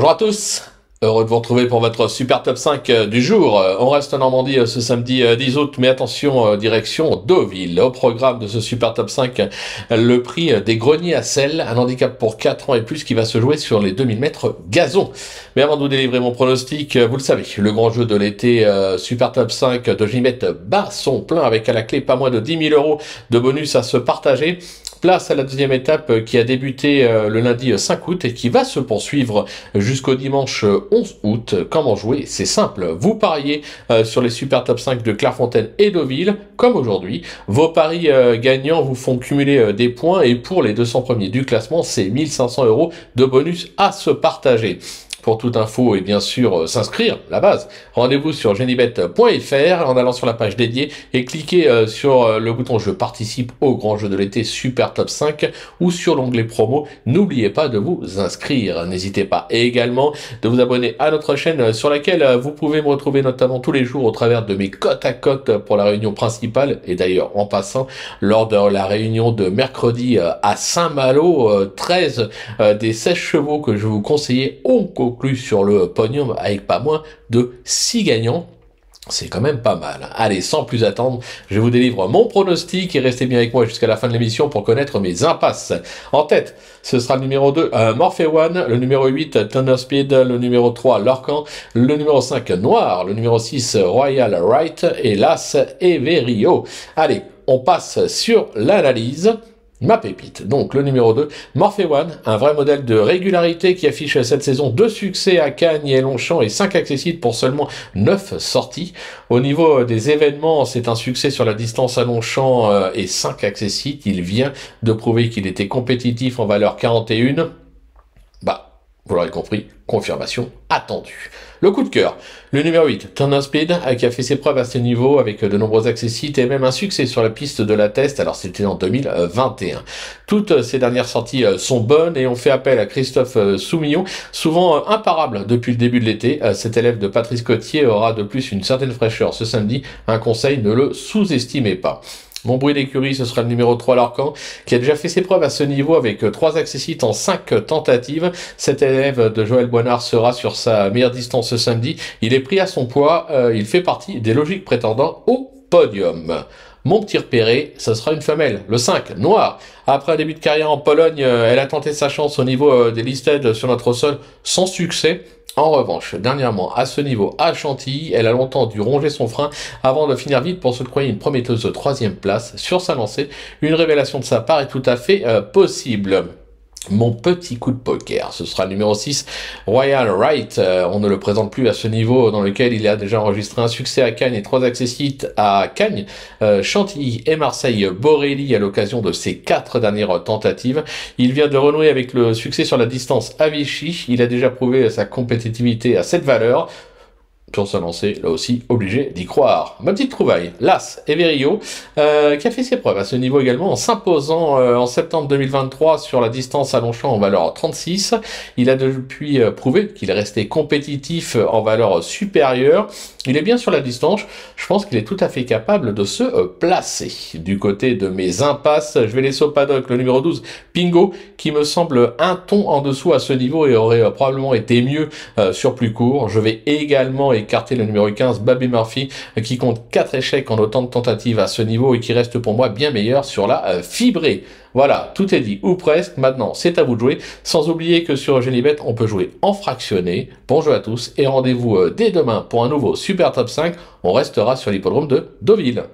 Bonjour à tous, heureux de vous retrouver pour votre super top 5 du jour. On reste en Normandie ce samedi 10 août, mais attention, direction Deauville. Au programme de ce super top 5, le prix des greniers à sel, un handicap pour 4 ans et plus qui va se jouer sur les 2000 mètres gazon. Mais avant de vous délivrer mon pronostic, vous le savez, le grand jeu de l'été super top 5 de Ginivette bat son plein avec à la clé pas moins de 10 000 € de bonus à se partager. Place à la deuxième étape qui a débuté le lundi 5 août et qui va se poursuivre jusqu'au dimanche 11 août. Comment jouer? C'est simple. Vous pariez sur les super top 5 de Clairefontaine et Deauville, comme aujourd'hui. Vos paris gagnants vous font cumuler des points et pour les 200 premiers du classement, c'est 1 500 € de bonus à se partager. Pour toute info et bien sûr s'inscrire, la base, rendez-vous sur genibet.fr en allant sur la page dédiée et cliquez sur le bouton je participe au grand jeu de l'été super top 5 ou sur l'onglet promo. N'oubliez pas de vous inscrire. N'hésitez pas également de vous abonner à notre chaîne sur laquelle vous pouvez me retrouver notamment tous les jours au travers de mes côtes à côte pour la réunion principale et d'ailleurs en passant lors de la réunion de mercredi à Saint-Malo, 13 des 16 chevaux que je vous conseillais ont conclu sur le podium avec pas moins de 6 gagnants. C'est quand même pas mal. Allez, sans plus attendre, je vous délivre mon pronostic et restez bien avec moi jusqu'à la fin de l'émission pour connaître mes impasses. En tête, ce sera le numéro 2, Morphe One, le numéro 8, Thunder Speed, le numéro 3, Lorcan, le numéro 5, Noir, le numéro 6, Royal Right et l'As Everio. Allez, on passe sur l'analyse. Ma pépite, donc le numéro 2, Morphe One, un vrai modèle de régularité qui affiche cette saison 2 succès à Cagnes et Longchamp et 5 accessites pour seulement 9 sorties. Au niveau des événements, c'est un succès sur la distance à Longchamp et 5 accessites. Il vient de prouver qu'il était compétitif en valeur 41. Vous l'aurez compris, confirmation attendue. Le coup de cœur, le numéro 8, Thunder Speed, qui a fait ses preuves à ce niveau avec de nombreux accessites et même un succès sur la piste de la Teste, alors c'était en 2021. Toutes ces dernières sorties sont bonnes et on fait appel à Christophe Soumillon, souvent imparable depuis le début de l'été. Cet élève de Patrice Cottier aura de plus une certaine fraîcheur ce samedi. Un conseil, ne le sous-estimez pas. Mon bruit d'écurie, ce sera le numéro 3, Lorcan, qui a déjà fait ses preuves à ce niveau avec 3 accessites en 5 tentatives. Cet élève de Joël Boinard sera sur sa meilleure distance ce samedi. Il est pris à son poids, il fait partie des logiques prétendants au podium. Mon petit repéré, ce sera une femelle, le 5, Noir. Après un début de carrière en Pologne, elle a tenté sa chance au niveau des listed sur notre sol sans succès. En revanche, dernièrement, à ce niveau, à Chantilly, elle a longtemps dû ronger son frein avant de finir vite pour se croire une prometteuse 3e place sur sa lancée. Une révélation de sa part est tout à fait possible. Mon petit coup de poker, ce sera le numéro 6, Royal Right. On ne le présente plus à ce niveau dans lequel il a déjà enregistré un succès à Cagnes et 3 accessites à Cagnes, Chantilly et Marseille-Borelli à l'occasion de ses 4 dernières tentatives. Il vient de renouer avec le succès sur la distance à Vichy. Il a déjà prouvé sa compétitivité à cette valeur. Sur sa lancée, là aussi, obligé d'y croire. Ma petite trouvaille, l'As Everio, qui a fait ses preuves à ce niveau également en s'imposant en septembre 2023 sur la distance à Longchamp en valeur 36. Il a depuis prouvé qu'il est resté compétitif en valeur supérieure. Il est bien sur la distance, je pense qu'il est tout à fait capable de se placer. Du côté de mes impasses, je vais laisser au paddock le numéro 12, Pingo, qui me semble un ton en dessous à ce niveau et aurait probablement été mieux sur plus court. Je vais également écarter le numéro 15, Baby Murphy, qui compte 4 échecs en autant de tentatives à ce niveau et qui reste pour moi bien meilleur sur la fibrée. Voilà, tout est dit, ou presque. Maintenant, c'est à vous de jouer. Sans oublier que sur Genibet, on peut jouer en fractionné. Bon jeu à tous et rendez-vous dès demain pour un nouveau Super Top 5. On restera sur l'hippodrome de Deauville.